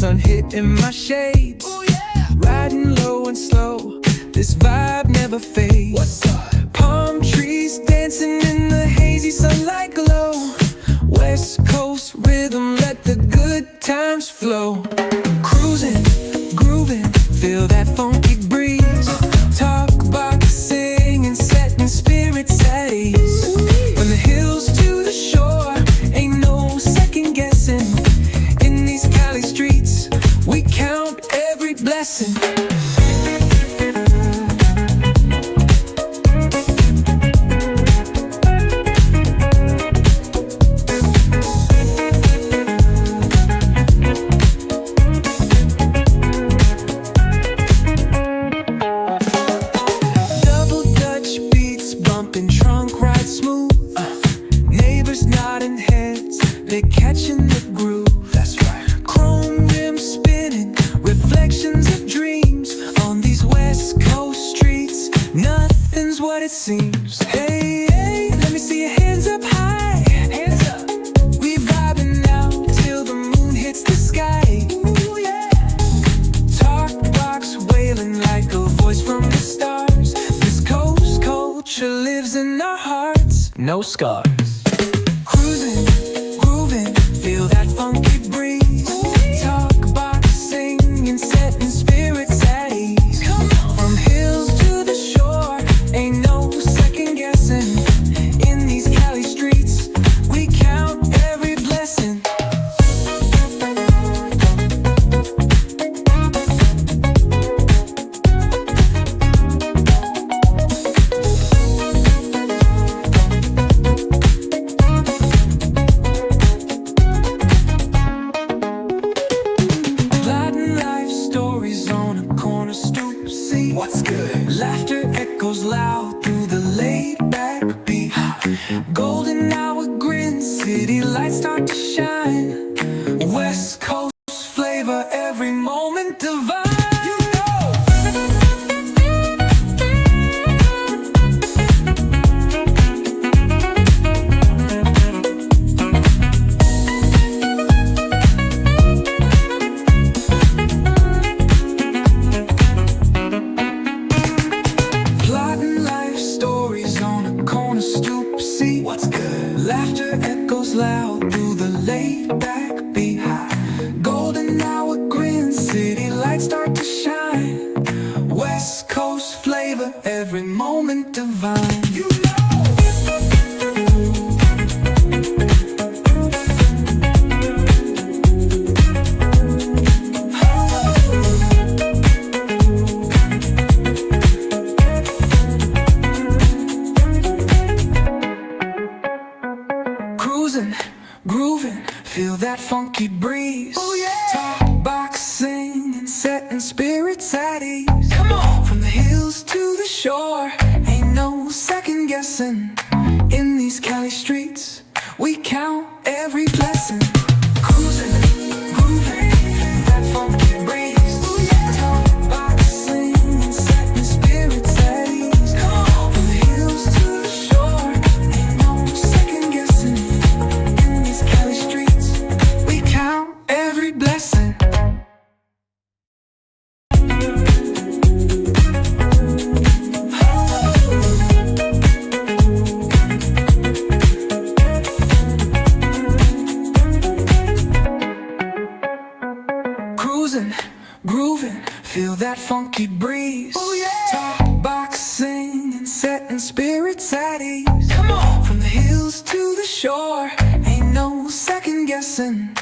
sun hitting my shades. Riding low and slow, this vibe never fades. Palm trees dancing in the hazy sunlight glow. West Coast rhythm, let the good times flow. Cruising, grooving, feel that funky breeze. Talk about singing, setting spirits at ease. From the hills to the shore, ain't no second guessing. In these Cali streets, we count every blessing. Nodding heads, they're catching the groove. That's right. Chrome rims spinning, reflections of dreams. On these West Coast streets, nothing's what it seems. Hey, hey, let me see your hands up high. Hands up. We vibing now till the moon hits the sky. Ooh, yeah. Talk box wailing like a voice from the stars. This coast culture lives in our hearts, no scars. Cruising, grooving, feel that funky breeze. Talk about singing, setting spirits at ease. From hills to the shore, ain't no second guessing. In these Cali streets, we count every blessing. What's good? Laughter echoes loud through the laid-back beat. Golden hour grin, city lights start to shine. West Coast flavor, every moment divine. What's good? Laughter echoes loud through the laid-back beat. Golden hour grin, city lights start to shine. West Coast flavor, every moment divine. You know. Cruising, grooving, feel that funky breeze. Oh yeah! Talk box singing, setting spirits at ease. Come on! From the hills to the shore, ain't no second guessing. In these Cali streets, we count every blessing. Cruising, grooving, feel that funky breeze. Oh yeah! Talk box singing, setting spirits at ease. Come on! From the hills to the shore, ain't no second guessing. Every blessing. Cruising, grooving, feel that funky breeze. Oh yeah! Talk box singing, setting spirits at ease. Come on! From the hills to the shore, ain't no second guessing.